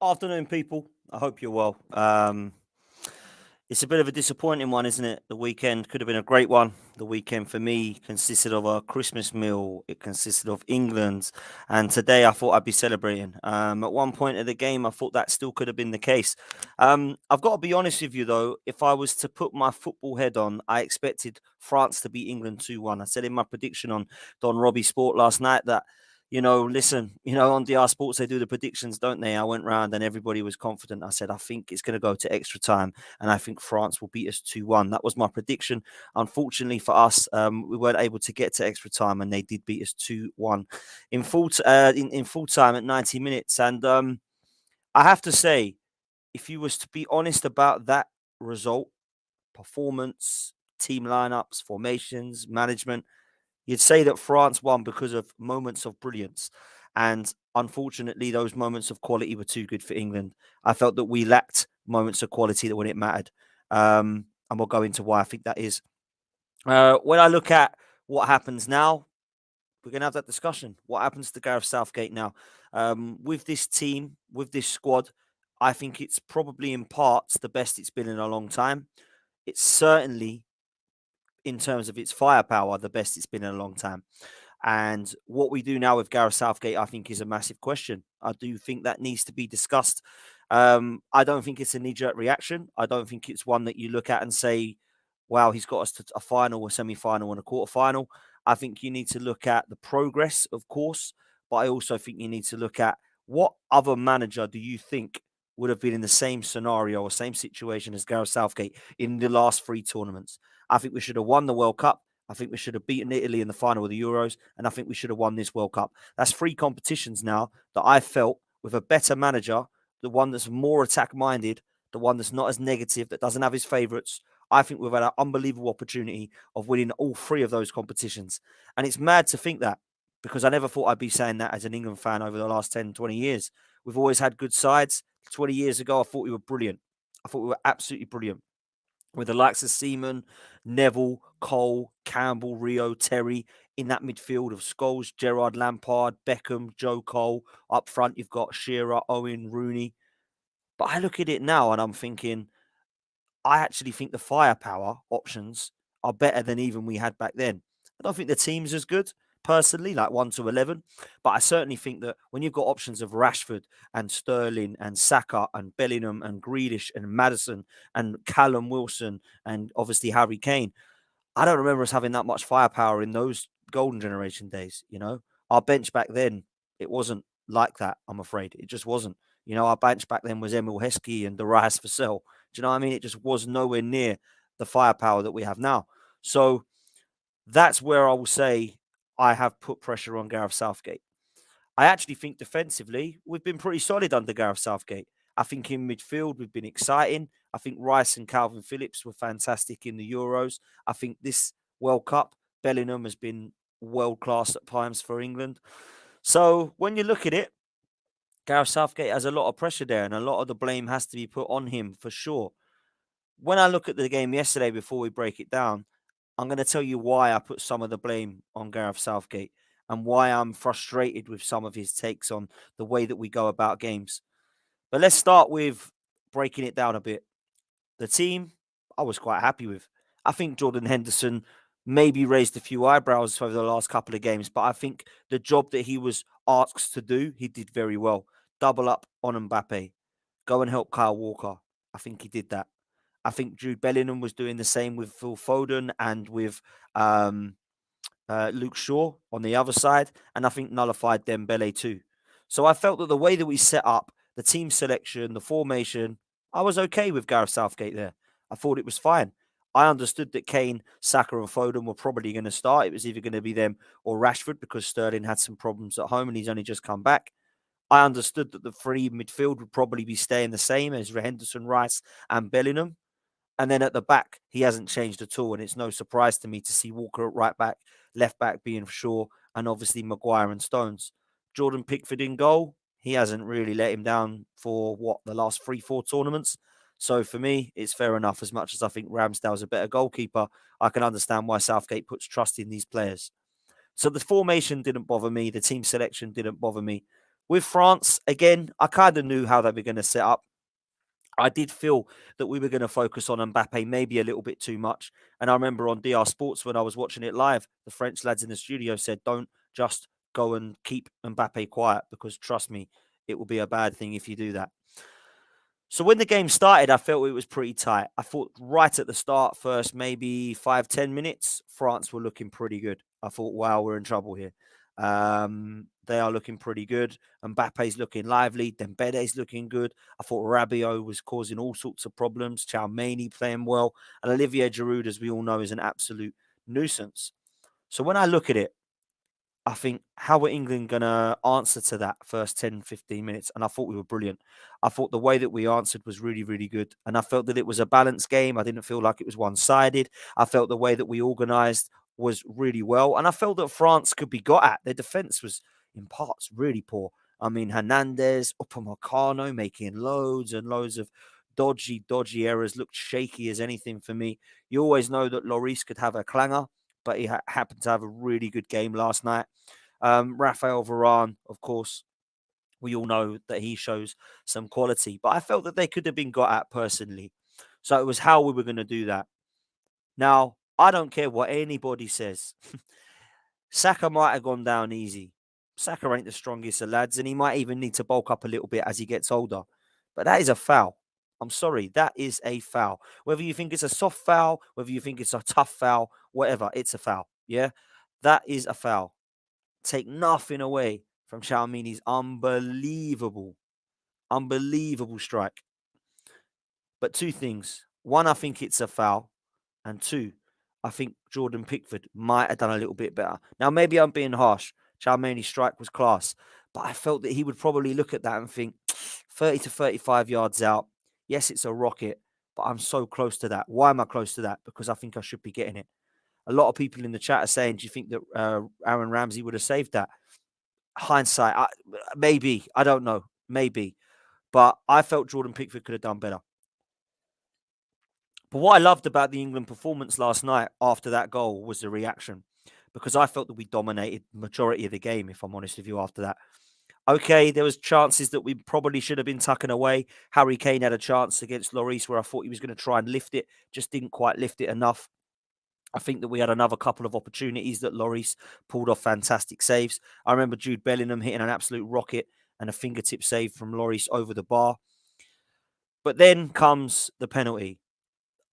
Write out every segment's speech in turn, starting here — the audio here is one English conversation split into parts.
Afternoon, people. I hope you're well. It's a bit of a disappointing one, isn't it? The weekend could have been a great one. The weekend for me consisted of a Christmas meal. It consisted of England, and today I thought I'd be celebrating. At one point of the game, I thought that still could have been the case. I've got to be honest with you, though. If I was to put my football head on, I expected France to beat England 2-1. I said in my prediction on Don Robbie Sport last night that listen, on DR Sports, they do the predictions, don't they? I went round and everybody was confident. I said, I think it's going to go to extra time and I think France will beat us 2-1. That was my prediction. Unfortunately for us, we weren't able to get to extra time and they did beat us 2-1 in full time at 90 minutes. And I have to say, if you was to be honest about that result, performance, team lineups, formations, management, you'd say that France won because of moments of brilliance. And unfortunately, those moments of quality were too good for England. I felt that we lacked moments of quality that when it mattered. And we'll go into why I think that is. When I look at what happens now, we're going to have that discussion. What happens to Gareth Southgate now? With this team, with this squad, I think it's probably in parts the best it's been in a long time. It's certainly, in terms of its firepower, the best it's been in a long time. And what we do now with Gareth Southgate, I think, is a massive question. I do think that needs to be discussed. I don't think it's a knee-jerk reaction. I don't think it's one that you look at and say, wow, he's got us to a final, a semi-final, and a quarter-final. I think you need to look at the progress, of course, but I also think you need to look at what other manager do you think would have been in the same scenario or same situation as Gareth Southgate in the last three tournaments. I think we should have won the World Cup. I think we should have beaten Italy in the final of the Euros, and I think we should have won this World Cup. That's three competitions now that I felt with a better manager, the one that's more attack minded, the one that's not as negative, that doesn't have his favourites. I think we've had an unbelievable opportunity of winning all three of those competitions. And it's mad to think that because I never thought I'd be saying that as an England fan over the last 10, 20 years. We've always had good sides. 20 years ago, I thought we were brilliant. I thought we were absolutely brilliant with the likes of Seaman, Neville, Cole, Campbell, Rio, Terry in that midfield of Scholes, Gerrard, Lampard, Beckham, Joe Cole. Up front, you've got Shearer, Owen, Rooney. But I look at it now and I'm thinking, I actually think the firepower options are better than even we had back then. I don't think the team's as good personally, like 1 to 11, but I certainly think that when you've got options of Rashford and Sterling and Saka and Bellingham and Grealish and Madison and Callum Wilson and obviously Harry Kane, I don't remember us having that much firepower in those golden generation days. Our bench back then, it wasn't like that. I'm afraid it just wasn't. Our bench back then was Emil Heskey and Darius Vassell. Do you know what I mean? It just was nowhere near the firepower that we have now. So that's where I will say I have put pressure on Gareth Southgate. I actually think defensively, we've been pretty solid under Gareth Southgate. I think in midfield, we've been exciting. I think Rice and Calvin Phillips were fantastic in the Euros. I think this World Cup, Bellingham has been world class at times for England. So when you look at it, Gareth Southgate has a lot of pressure there, and a lot of the blame has to be put on him for sure. When I look at the game yesterday, before we break it down, I'm going to tell you why I put some of the blame on Gareth Southgate and why I'm frustrated with some of his takes on the way that we go about games. But let's start with breaking it down a bit. The team, I was quite happy with. I think Jordan Henderson maybe raised a few eyebrows over the last couple of games, but I think the job that he was asked to do, he did very well. Double up on Mbappe, go and help Kyle Walker. I think he did that. I think Jude Bellingham was doing the same with Phil Foden and with um, Luke Shaw on the other side, and I think nullified Dembele too. So I felt that the way that we set up, the team selection, the formation, I was okay with Gareth Southgate there. I thought it was fine. I understood that Kane, Saka, and Foden were probably going to start. It was either going to be them or Rashford because Sterling had some problems at home and he's only just come back. I understood that the three midfield would probably be staying the same as Henderson, Rice, and Bellingham. And then at the back, he hasn't changed at all. And it's no surprise to me to see Walker at right back, left back being Shaw, and obviously Maguire and Stones. Jordan Pickford in goal. He hasn't really let him down for the last 3, 4 tournaments. So for me, it's fair enough. As much as I think Ramsdale's a better goalkeeper, I can understand why Southgate puts trust in these players. So the formation didn't bother me. The team selection didn't bother me. With France, again, I kind of knew how they were going to set up. I did feel that we were going to focus on Mbappe maybe a little bit too much. And I remember on DR Sports when I was watching it live, the French lads in the studio said, don't just go and keep Mbappe quiet because trust me, it will be a bad thing if you do that. So when the game started, I felt it was pretty tight. I thought right at the start, first maybe 5-10 minutes, France were looking pretty good. I thought, wow, we're in trouble here. They are looking pretty good. Mbappe's looking lively. Dembede's looking good. I thought Rabiot was causing all sorts of problems. Chalmani playing well. And Olivier Giroud, as we all know, is an absolute nuisance. So when I look at it, I think, how are England going to answer to that first 10, 15 minutes? And I thought we were brilliant. I thought the way that we answered was really, really good. And I felt that it was a balanced game. I didn't feel like it was one-sided. I felt the way that we organised was really well. And I felt that France could be got at. Their defence was, in parts, really poor. I mean, Hernandez, Upamecano making loads and loads of dodgy errors, looked shaky as anything for me. You always know that Lloris could have a clanger, but he happened to have a really good game last night. Raphael Varane, of course, we all know that he shows some quality, but I felt that they could have been got at personally. So it was how we were going to do that. Now, I don't care what anybody says. Saka might have gone down easy. Saka ain't the strongest of lads, and he might even need to bulk up a little bit as he gets older. But that is a foul. I'm sorry, that is a foul. Whether you think it's a soft foul, whether you think it's a tough foul, whatever, it's a foul. Yeah, that is a foul. Take nothing away from Chalmini's unbelievable strike. But two things. One, I think it's a foul. And two, I think Jordan Pickford might have done a little bit better. Now, maybe I'm being harsh. Chalmini's strike was class. But I felt that he would probably look at that and think 30 to 35 yards out. Yes, it's a rocket, but I'm so close to that. Why am I close to that? Because I think I should be getting it. A lot of people in the chat are saying, do you think that Aaron Ramsey would have saved that? Hindsight, maybe. I don't know. Maybe. But I felt Jordan Pickford could have done better. But what I loved about the England performance last night after that goal was the reaction, because I felt that we dominated the majority of the game, if I'm honest with you, after that. Okay, there was chances that we probably should have been tucking away. Harry Kane had a chance against Lloris where I thought he was going to try and lift it, just didn't quite lift it enough. I think that we had another couple of opportunities that Lloris pulled off fantastic saves. I remember Jude Bellingham hitting an absolute rocket and a fingertip save from Lloris over the bar. But then comes the penalty.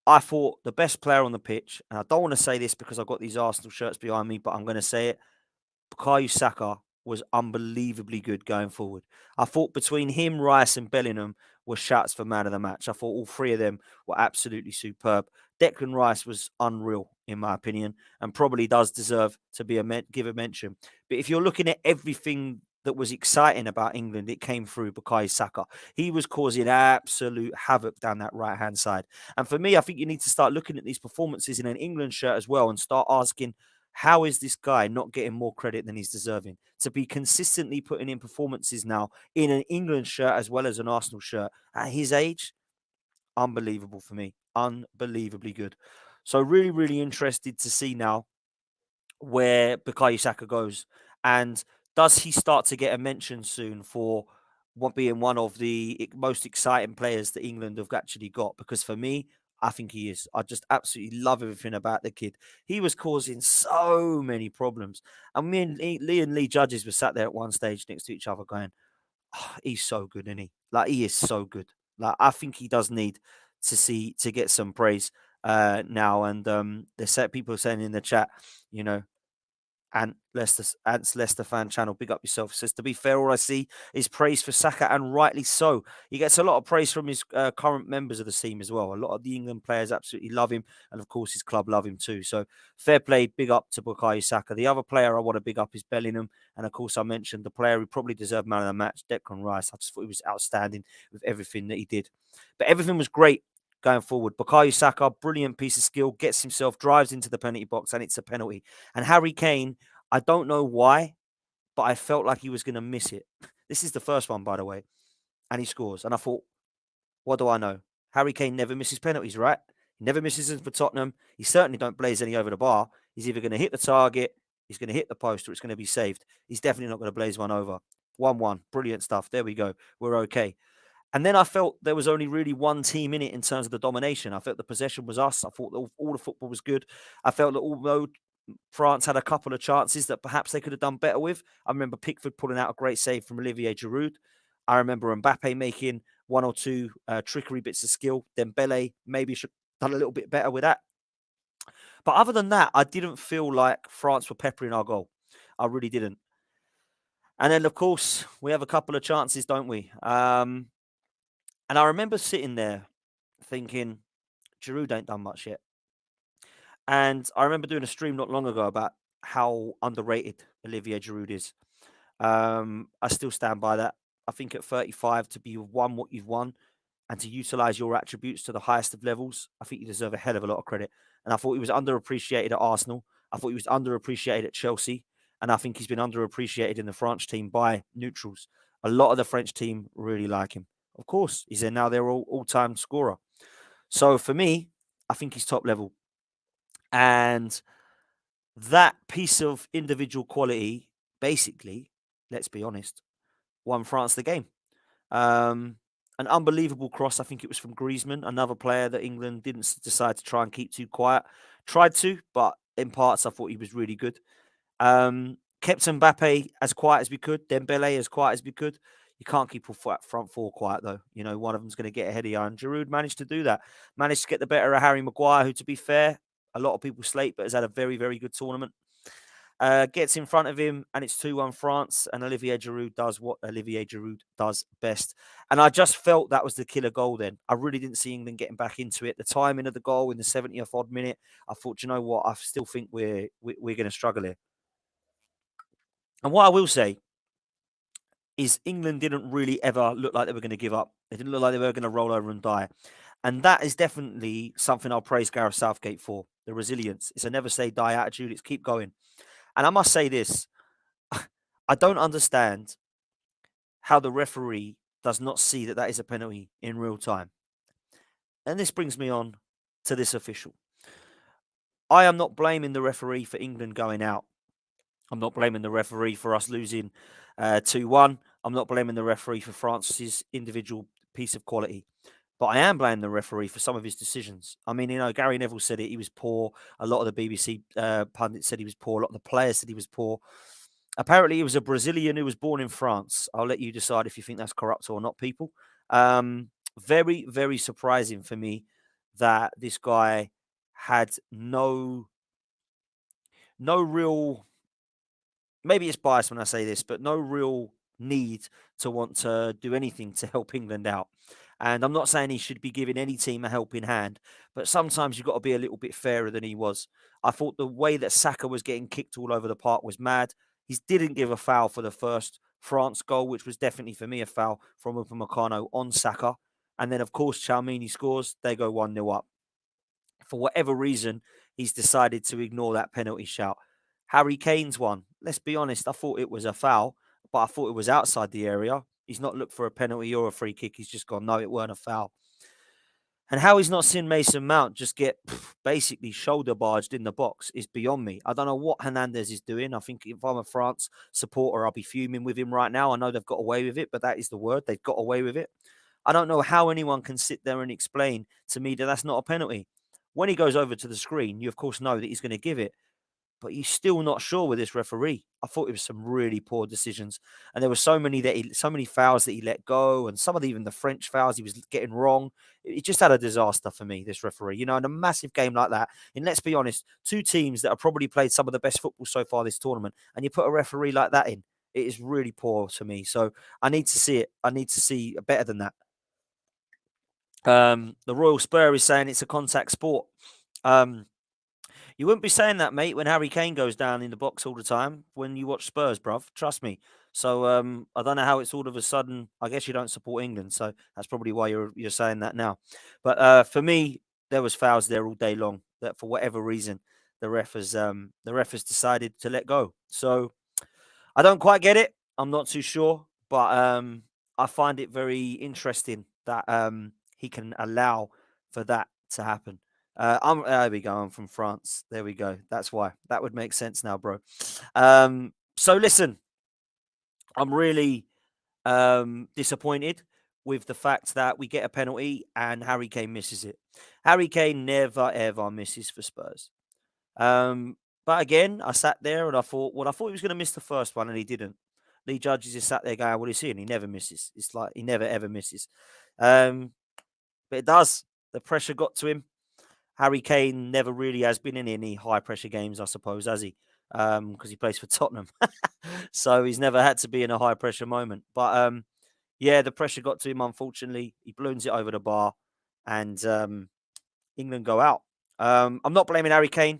I thought the best player on the pitch, and I don't want to say this because I've got these Arsenal shirts behind me, but I'm going to say it. Bukayo Saka was unbelievably good going forward. I thought between him, Rice, and Bellingham were shouts for man of the match. I thought all three of them were absolutely superb. Declan Rice was unreal, in my opinion, and probably does deserve to be give a mention. But if you're looking at everything that was exciting about England, it came through Bukayo Saka. He was causing absolute havoc down that right-hand side. And for me, I think you need to start looking at these performances in an England shirt as well and start asking, how is this guy not getting more credit than he's deserving? To be consistently putting in performances now in an England shirt as well as an Arsenal shirt at his age, unbelievable for me. Unbelievably good. So really, really interested to see now where Bukayo Saka goes. And does he start to get a mention soon for being one of the most exciting players that England have actually got? Because for me, I think he is. I just absolutely love everything about the kid. He was causing so many problems. And me and Lee Judges were sat there at one stage next to each other going, oh, he's so good, isn't he? Like, he is so good. Like, I think he does need to get some praise now. And people are saying in the chat, you know, and Leicester fan channel, big up yourself. Says, to be fair, all I see is praise for Saka, and rightly so. He gets a lot of praise from his current members of the team as well. A lot of the England players absolutely love him, and of course his club love him too. So fair play, big up to Bukayo Saka. The other player I want to big up is Bellingham, and of course I mentioned the player who probably deserved man of the match, Declan Rice. I just thought he was outstanding with everything that he did. But everything was great going forward. Bukayo Saka, brilliant piece of skill, gets himself, drives into the penalty box, and it's a penalty. And Harry Kane, I don't know why, but I felt like he was going to miss it. This is the first one, by the way, and he scores. And I thought, what do I know? Harry Kane never misses penalties, right? He never misses them for Tottenham. He certainly don't blaze any over the bar. He's either going to hit the target, he's going to hit the post, or it's going to be saved. He's definitely not going to blaze one over. 1-1. Brilliant stuff. There we go. We're okay. And then I felt there was only really one team in it in terms of the domination. I felt the possession was us. I thought all the football was good. I felt that although France had a couple of chances that perhaps they could have done better with. I remember Pickford pulling out a great save from Olivier Giroud. I remember Mbappe making one or two trickery bits of skill. Dembele maybe should have done a little bit better with that. But other than that, I didn't feel like France were peppering our goal. I really didn't. And then, of course, we have a couple of chances, don't we? And I remember sitting there thinking, Giroud ain't done much yet. And I remember doing a stream not long ago about how underrated Olivier Giroud is. I still stand by that. I think at 35, to be won what you've won and to utilize your attributes to the highest of levels, I think you deserve a hell of a lot of credit. And I thought he was underappreciated at Arsenal. I thought he was underappreciated at Chelsea. And I think he's been underappreciated in the French team by neutrals. A lot of the French team really like him. Of course, he's now their all-time scorer. So for me, I think he's top level. And that piece of individual quality, basically, let's be honest, won France the game. An unbelievable cross. I think it was from Griezmann, another player that England didn't decide to try and keep too quiet. Tried to, but in parts, I thought he was really good. Kept Mbappe as quiet as we could. Dembele as quiet as we could. You can't keep a front four quiet, though. You know, one of them's going to get ahead of you. And Giroud managed to do that. Managed to get the better of Harry Maguire, who, to be fair, a lot of people slate, but has had a very, very good tournament. Gets in front of him, and it's 2-1 France, and Olivier Giroud does what Olivier Giroud does best. And I just felt that was the killer goal then. I really didn't see England getting back into it. The timing of the goal in the 70th odd minute, I thought, you know what, I still think we're going to struggle here. And what I will say is England didn't really ever look like they were going to give up. They didn't look like they were going to roll over and die. And that is definitely something I'll praise Gareth Southgate for, the resilience. It's a never say die attitude. It's keep going. And I must say this, I don't understand how the referee does not see that is a penalty in real time. And this brings me on to this official. I am not blaming the referee for England going out. I'm not blaming the referee for us losing 2-1. I'm not blaming the referee for France's individual piece of quality. But I am blaming the referee for some of his decisions. I mean, you know, Gary Neville said it. He was poor. A lot of the BBC pundits said he was poor. A lot of the players said he was poor. Apparently, he was a Brazilian who was born in France. I'll let you decide if you think that's corrupt or not, people. Very, very surprising for me that this guy had no real, maybe it's biased when I say this, but no real need to want to do anything to help England out. And I'm not saying he should be giving any team a helping hand, but sometimes you've got to be a little bit fairer than he was. I thought the way that Saka was getting kicked all over the park was mad. He didn't give a foul for the first France goal, which was definitely for me a foul from Upamecano on Saka. And then, of course, Chalmini scores. They go 1-0 up. For whatever reason, he's decided to ignore that penalty shout. Harry Kane's one. Let's be honest, I thought it was a foul, but I thought it was outside the area. He's not looked for a penalty or a free kick. He's just gone, no, it weren't a foul. And how he's not seen Mason Mount just get basically shoulder barged in the box is beyond me. I don't know what Hernandez is doing. I think if I'm a France supporter, I'll be fuming with him right now. I know they've got away with it, but that is the word. They've got away with it. I don't know how anyone can sit there and explain to me that that's not a penalty. When he goes over to the screen, you of course know that he's going to give it, but you're still not sure with this referee. I thought it was some really poor decisions, and there were so many fouls that he let go, and some of even the French fouls he was getting wrong. It just had a disaster for me, this referee. You know, in a massive game like that, and let's be honest, two teams that have probably played some of the best football so far this tournament, and you put a referee like that in, it is really poor to me. So I need to see it. I need to see better than that. The Royal Spur is saying it's a contact sport. You wouldn't be saying that, mate, when Harry Kane goes down in the box all the time when you watch Spurs, bruv. Trust me. So I don't know how it's all of a sudden. I guess you don't support England, so that's probably why you're saying that now. But for me, there was fouls there all day long. That for whatever reason, the ref has decided to let go. So I don't quite get it. I'm not too sure, but I find it very interesting that he can allow for that to happen. There we go. I'm from France. There we go. That's why. That would make sense now, bro. So listen, I'm really disappointed with the fact that we get a penalty and Harry Kane misses it. Harry Kane never ever misses for Spurs. But again, I sat there and I thought, well, I thought he was going to miss the first one and he didn't. Lee Judges just sat there going, what is he? And he never misses. It's like he never ever misses. Um, but it does. The pressure got to him. Harry Kane never really has been in any high pressure games, I suppose, has he? Because he plays for Tottenham. So he's never had to be in a high pressure moment. But yeah, the pressure got to him, unfortunately. He balloons it over the bar and England go out. I'm not blaming Harry Kane.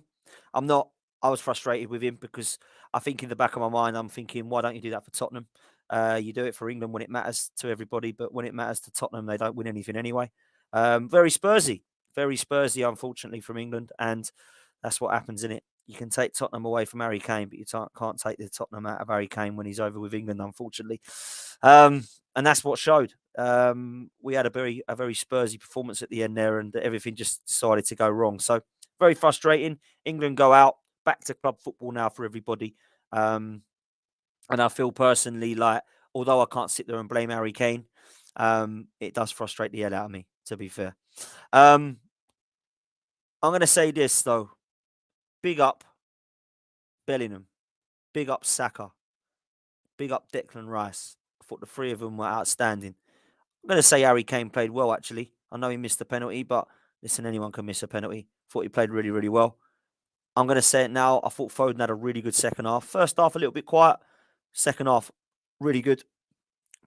I'm not. I was frustrated with him because I think in the back of my mind, I'm thinking, why don't you do that for Tottenham? You do it for England when it matters to everybody, but when it matters to Tottenham, they don't win anything anyway. Very Spursy, unfortunately, from England, and that's what happens in it. You can take Tottenham away from Harry Kane, but you can't take the Tottenham out of Harry Kane when he's over with England, unfortunately. And that's what showed. We had a very Spursy performance at the end there, and everything just decided to go wrong. So very frustrating. England go out, back to club football now for everybody. And I feel personally like, although I can't sit there and blame Harry Kane, it does frustrate the hell out of me, to be fair. I'm going to say this, though. Big up Bellingham. Big up Saka. Big up Declan Rice. I thought the three of them were outstanding. I'm going to say Harry Kane played well, actually. I know he missed the penalty, but listen, anyone can miss a penalty. Thought he played really, really well. I'm going to say it now. I thought Foden had a really good second half. First half, a little bit quiet. Second half, really good.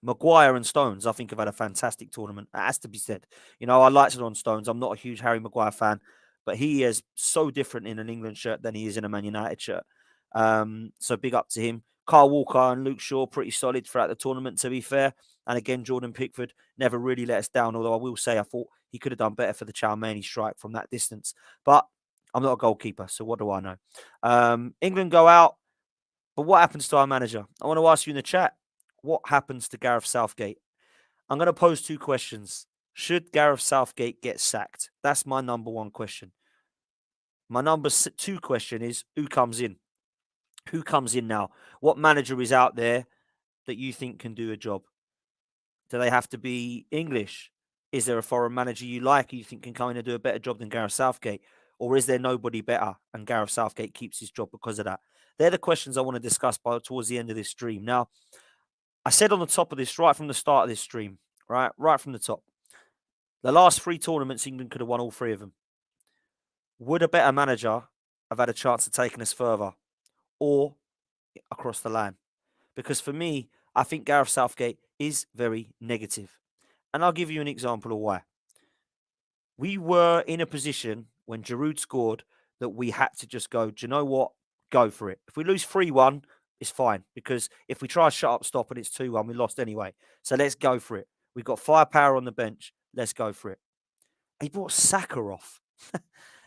Maguire and Stones, I think, have had a fantastic tournament. That has to be said. You know, I liked it on Stones. I'm not a huge Harry Maguire fan, but he is so different in an England shirt than he is in a Man United shirt. So big up to him. Kyle Walker and Luke Shaw, pretty solid throughout the tournament, to be fair. And again, Jordan Pickford never really let us down, although I will say I thought he could have done better for the Chalmany strike from that distance. But I'm not a goalkeeper, so what do I know? England go out, but what happens to our manager? I want to ask you in the chat, what happens to Gareth Southgate? I'm going to pose two questions. Should Gareth Southgate get sacked? That's my number one question. My number two question is, who comes in? Who comes in now? What manager is out there that you think can do a job? Do they have to be English? Is there a foreign manager you like who you think can come in and do a better job than Gareth Southgate? Or is there nobody better and Gareth Southgate keeps his job because of that? They're the questions I want to discuss towards the end of this stream. Now, I said on the top of this, right from the start of this stream, right from the top, the last three tournaments, England could have won all three of them. Would a better manager have had a chance of taking us further or across the line? Because for me, I think Gareth Southgate is very negative. And I'll give you an example of why. We were in a position when Giroud scored that we had to just go, do you know what? Go for it. If we lose 3-1, it's fine. Because if we try shut up, stop, and it's 2-1, we lost anyway. So let's go for it. We've got firepower on the bench. Let's go for it. He brought Saka off.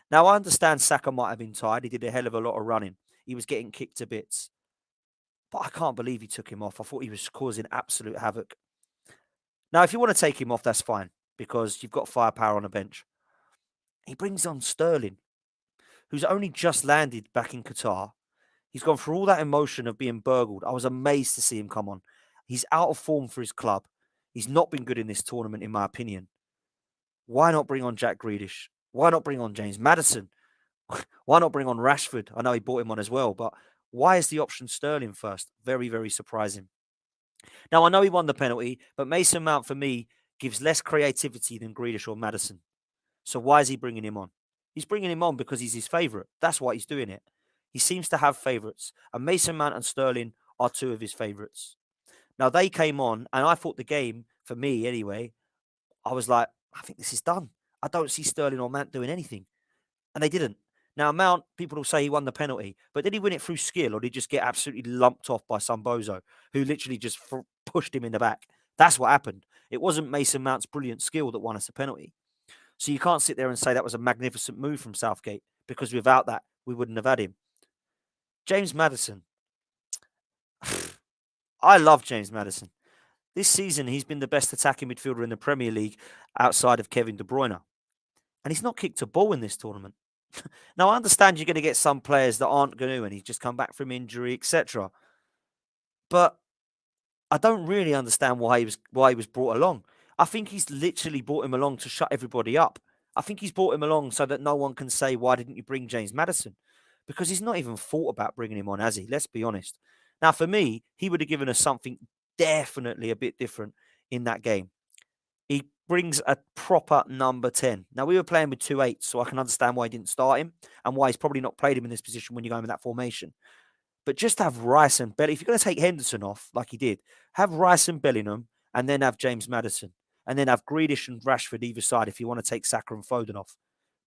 Now, I understand Saka might have been tired. He did a hell of a lot of running. He was getting kicked to bits. But I can't believe he took him off. I thought he was causing absolute havoc. Now, if you want to take him off, that's fine. Because you've got firepower on the bench. He brings on Sterling, who's only just landed back in Qatar. He's gone through all that emotion of being burgled. I was amazed to see him come on. He's out of form for his club. He's not been good in this tournament, in my opinion. Why not bring on Jack Grealish? Why not bring on James Maddison? Why not bring on Rashford? I know he brought him on as well, but why is the option Sterling first? Very, very surprising. Now, I know he won the penalty, but Mason Mount, for me, gives less creativity than Grealish or Maddison. So why is he bringing him on? He's bringing him on because he's his favourite. That's why he's doing it. He seems to have favourites. And Mason Mount and Sterling are two of his favourites. Now, they came on, and I thought the game, for me anyway, I was like, I think this is done. I don't see Sterling or Mount doing anything. And they didn't. Now, Mount, people will say he won the penalty, but did he win it through skill or did he just get absolutely lumped off by some bozo who literally just pushed him in the back? That's what happened. It wasn't Mason Mount's brilliant skill that won us the penalty. So you can't sit there and say that was a magnificent move from Southgate because without that, we wouldn't have had him. James Maddison. I love James Maddison. This season, he's been the best attacking midfielder in the Premier League outside of Kevin De Bruyne. And he's not kicked a ball in this tournament. Now, I understand you're going to get some players that aren't going to, and he's just come back from injury, etc. But I don't really understand why he was brought along. I think he's literally brought him along to shut everybody up. I think he's brought him along so that no one can say, why didn't you bring James Maddison? Because he's not even thought about bringing him on, has he? Let's be honest. Now, for me, he would have given us something definitely a bit different in that game. He brings a proper number 10. Now, we were playing with 2 8s, so I can understand why he didn't start him and why he's probably not played him in this position when you're going with that formation. But just have Rice and Bellingham. If you're going to take Henderson off, like he did, have Rice and Bellingham and then have James Maddison. And then have Grealish and Rashford either side if you want to take Saka and Foden off.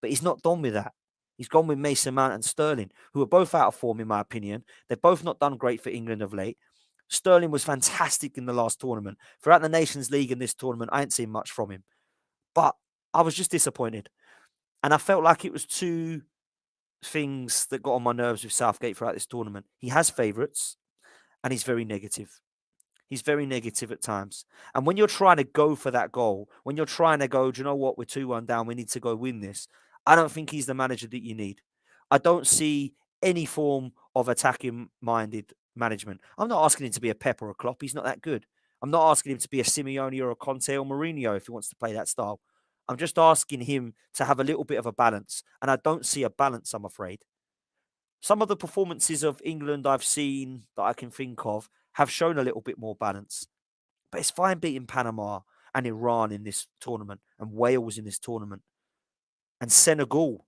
But he's not done with that. He's gone with Mason Mount and Sterling, who are both out of form, in my opinion. They've both not done great for England of late. Sterling was fantastic in the last tournament. Throughout the Nations League in this tournament, I ain't seen much from him. But I was just disappointed. And I felt like it was two things that got on my nerves with Southgate throughout this tournament. He has favourites and he's very negative. He's very negative at times. And when you're trying to go for that goal, when you're trying to go, do you know what? We're 2-1 down. We need to go win this. I don't think he's the manager that you need. I don't see any form of attacking minded management. I'm not asking him to be a Pep or a Klopp. He's not that good. I'm not asking him to be a Simeone or a Conte or Mourinho if he wants to play that style. I'm just asking him to have a little bit of a balance. And I don't see a balance, I'm afraid. Some of the performances of England I've seen that I can think of have shown a little bit more balance. But it's fine beating Panama and Iran in this tournament and Wales in this tournament and Senegal.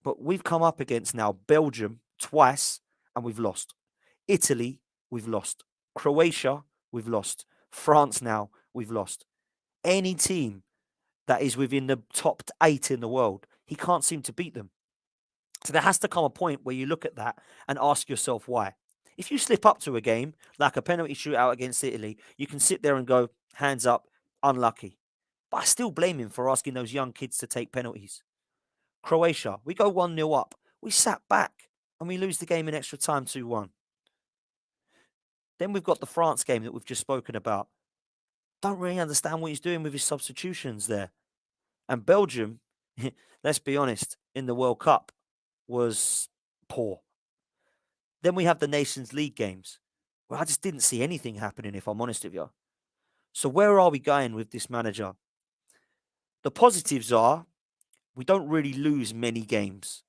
But we've come up against now Belgium twice and we've lost. Italy, we've lost. Croatia, we've lost. France now, we've lost. Any team that is within the top 8 in the world, he can't seem to beat them. So there has to come a point where you look at that and ask yourself why. If you slip up to a game, like a penalty shootout against Italy, you can sit there and go, hands up, unlucky. But I still blame him for asking those young kids to take penalties. Croatia, we go 1-0 up. We sat back and we lose the game in extra time 2-1. Then we've got the France game that we've just spoken about. Don't really understand what he's doing with his substitutions there. And Belgium, let's be honest, in the World Cup was poor. Then we have the Nations League games where I just didn't see anything happening, if I'm honest with you. So where are we going with this manager? The positives are we don't really lose many games.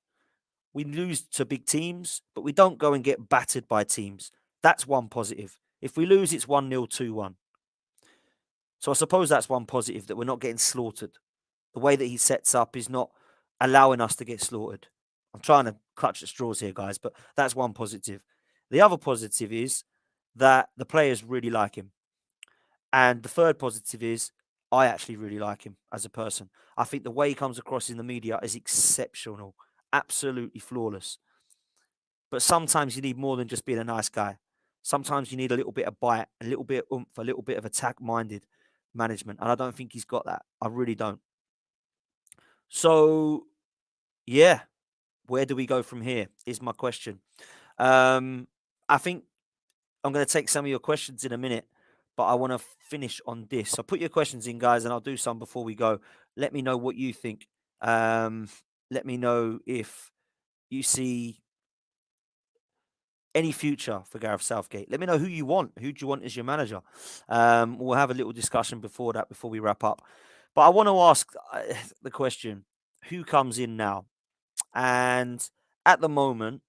We lose to big teams, but we don't go and get battered by teams. That's one positive. If we lose, it's 1-0, 2-1. So I suppose that's one positive, that we're not getting slaughtered. The way that he sets up is not allowing us to get slaughtered. I'm trying to clutch at straws here, guys, but that's one positive. The other positive is that the players really like him. And the third positive is I actually really like him as a person. I think the way he comes across in the media is exceptional, absolutely flawless. But sometimes you need more than just being a nice guy. Sometimes you need a little bit of bite, a little bit of oomph, a little bit of attack-minded management. And I don't think he's got that. I really don't. So, yeah, where do we go from here is my question. I think I'm going to take some of your questions in a minute, but I want to finish on this. So put your questions in, guys, and I'll do some before we go. Let me know what you think. Let me know if you see any future for Gareth Southgate. Let me know who you want. Who do you want as your manager? We'll have a little discussion before that, before we wrap up. But I want to ask the question, who comes in now? And at the moment,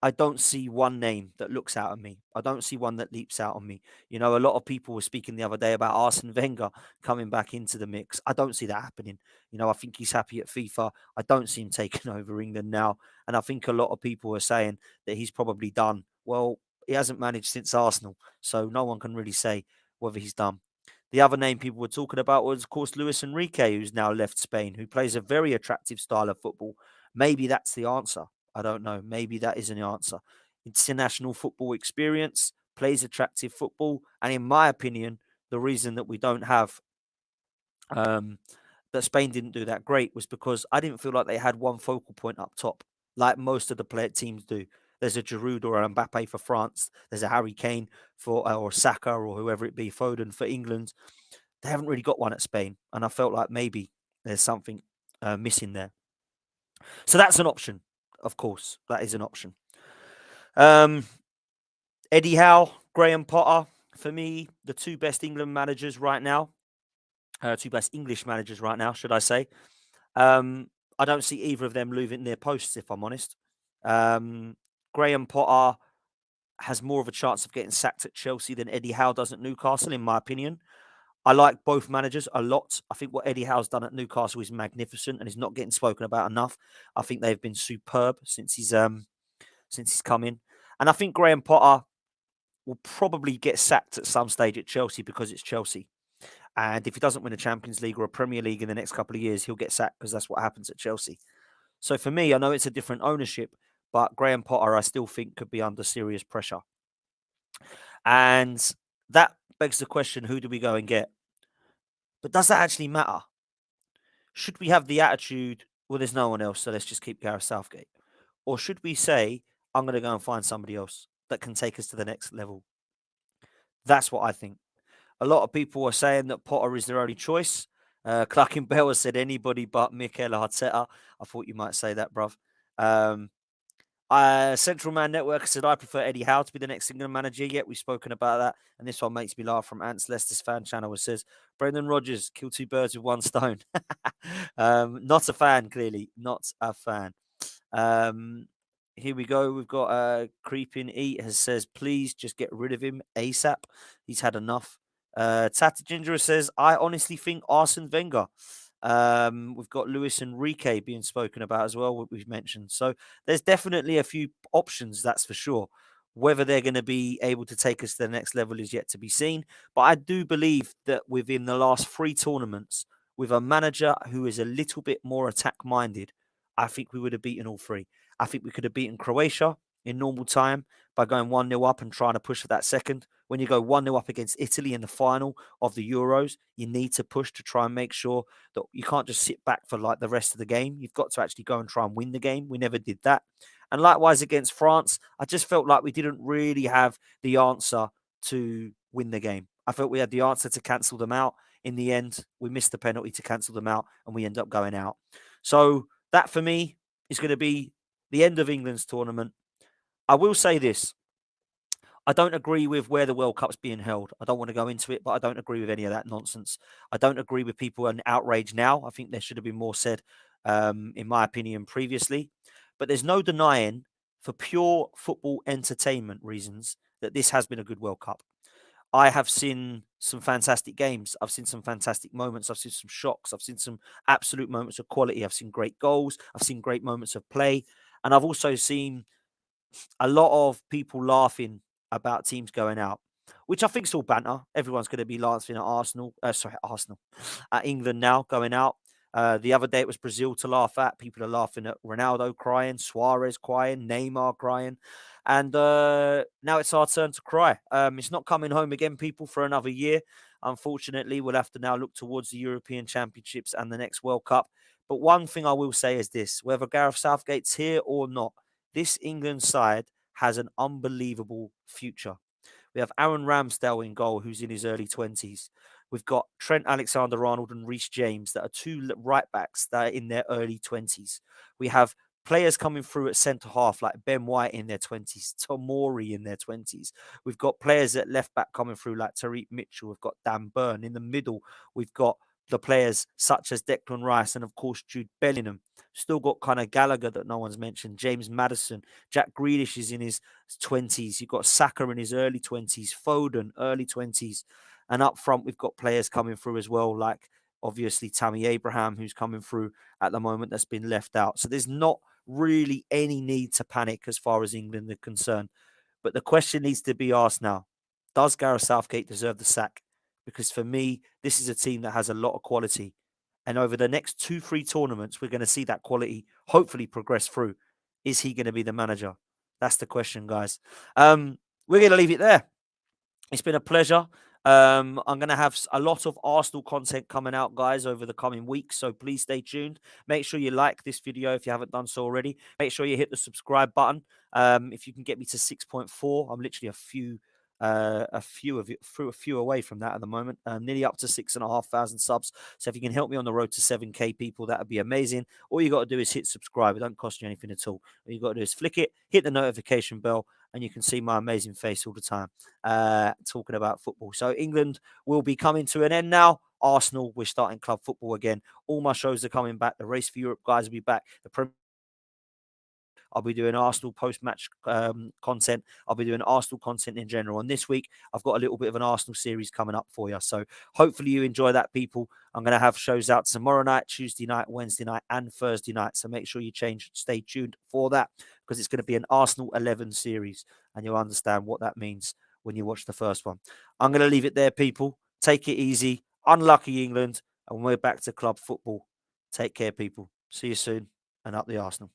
I don't see one name that looks out at me. I don't see one that leaps out on me. You know, a lot of people were speaking the other day about Arsene Wenger coming back into the mix. I don't see that happening. You know, I think he's happy at FIFA. I don't see him taking over England now. And I think a lot of people are saying that he's probably done. Well, he hasn't managed since Arsenal, so no one can really say whether he's done. The other name people were talking about was, of course, Luis Enrique, who's now left Spain, who plays a very attractive style of football. Maybe that's the answer. I don't know. Maybe that is an answer. International football experience, plays attractive football. And in my opinion, the reason that we don't have, that Spain didn't do that great was because I didn't feel like they had one focal point up top, like most of the teams do. There's a Giroud or an Mbappe for France. There's a Harry Kane for, or Saka or whoever it be, Foden for England. They haven't really got one at Spain. And I felt like maybe there's something missing there. So that's an option. Of course, that is an option. Eddie Howe, Graham Potter, For me, the two best England managers right now, two best English managers right now, should I say? I don't see either of them losing their posts, if I'm honest. Um, Graham Potter has more of a chance of getting sacked at Chelsea than Eddie Howe does at Newcastle, in my opinion. I like both managers a lot. I think what Eddie Howe's done at Newcastle is magnificent and is not getting spoken about enough. I think they've been superb since he's come in, and I think Graham Potter will probably get sacked at some stage at Chelsea because it's Chelsea. And if he doesn't win a Champions League or a Premier League in the next couple of years, he'll get sacked because that's what happens at Chelsea. So for me, I know it's a different ownership, but Graham Potter, I still think, could be under serious pressure. And that begs the question, who do we go and get? But does that actually matter? Should we have the attitude, well, there's no one else, so let's just keep Gareth Southgate? Or should we say, I'm going to go and find somebody else that can take us to the next level? That's what I think. A lot of people are saying that Potter is their only choice. Clucking Bell has said anybody but Mikel Arteta. I thought you might say that, bruv. Central Man Network said, I prefer Eddie Howe to be the next England manager. Yet we've spoken about that. And this one makes me laugh from Ants Leicester's fan channel, which says, Brendan Rodgers, kill two birds with one stone. Not a fan, clearly. Not a fan. Here we go. We've got Creeping Eat has says, please just get rid of him ASAP. He's had enough. Tata Ginger says, I honestly think Arsene Wenger. We've got Luis Enrique being spoken about as well, what we've mentioned. So there's definitely a few options, that's for sure. Whether they're going to be able to take us to the next level is yet to be seen. But I do believe that within the last 3 tournaments, with a manager who is a little bit more attack-minded, I think we would have beaten all 3. I think we could have beaten Croatia in normal time by going 1-0 up and trying to push for that second. When you go 1-0 up against Italy in the final of the Euros, you need to push to try and make sure that you can't just sit back for like the rest of the game. You've got to actually go and try and win the game. We never did that. And likewise against France, I just felt like we didn't really have the answer to win the game. I felt we had the answer to cancel them out. In the end, we missed the penalty to cancel them out and we end up going out. So that for me is going to be the end of England's tournament. I will say this. I don't agree with where the World Cup's being held. I don't want to go into it, but I don't agree with any of that nonsense. I don't agree with people in outrage now. I think there should have been more said, in my opinion, previously. But there's no denying, for pure football entertainment reasons, that this has been a good World Cup. I have seen some fantastic games. I've seen some fantastic moments. I've seen some shocks. I've seen some absolute moments of quality. I've seen great goals. I've seen great moments of play. And I've also seen a lot of people laughing about teams going out, which I think is all banter. Everyone's going to be laughing at Arsenal, at England now going out. The other day it was Brazil to laugh at. People are laughing at Ronaldo crying, Suarez crying, Neymar crying. And now it's our turn to cry. It's not coming home again, people, for another year. Unfortunately, we'll have to now look towards the European Championships and the next World Cup. But one thing I will say is this, whether Gareth Southgate's here or not, this England side has an unbelievable future. We have Aaron Ramsdale in goal, who's in his early 20s. We've got Trent Alexander-Arnold and Reece James that are 2 right backs that are in their early 20s. We have players coming through at centre half like Ben White in their 20s, Tomori in their 20s. We've got players at left back coming through like Tariq Mitchell. We've got Dan Burn. In the middle, we've got the players such as Declan Rice and, of course, Jude Bellingham. Still got kind of Gallagher that no one's mentioned, James Maddison. Jack Grealish is in his 20s. You've got Saka in his early 20s, Foden, early 20s. And up front, we've got players coming through as well, like obviously Tammy Abraham, who's coming through at the moment, that's been left out. So there's not really any need to panic as far as England are concerned. But the question needs to be asked now, does Gareth Southgate deserve the sack? Because for me, this is a team that has a lot of quality. And over the next 2-3 tournaments, we're going to see that quality hopefully progress through. Is he going to be the manager? That's the question, guys. We're going to leave it there. It's been a pleasure. I'm going to have a lot of Arsenal content coming out, guys, over the coming weeks. So please stay tuned. Make sure you like this video if you haven't done so already. Make sure you hit the subscribe button. If you can get me to 6.4, I'm literally a few away from that at the moment. Nearly up to 6,500 subs. So if you can help me on the road to 7K people, that would be amazing. All you got to do is hit subscribe. It don't cost you anything at all. All you got to do is flick it, hit the notification bell, and you can see my amazing face all the time talking about football. So England will be coming to an end now. Arsenal, we're starting club football again. All my shows are coming back. The Race for Europe guys will be back. I'll be doing Arsenal post-match content. I'll be doing Arsenal content in general. And this week, I've got a little bit of an Arsenal series coming up for you. So hopefully you enjoy that, people. I'm going to have shows out tomorrow night, Tuesday night, Wednesday night, and Thursday night. So make sure you stay tuned for that, because it's going to be an Arsenal 11 series, and you'll understand what that means when you watch the first one. I'm going to leave it there, people. Take it easy. Unlucky England, and we're back to club football. Take care, people. See you soon, and up the Arsenal.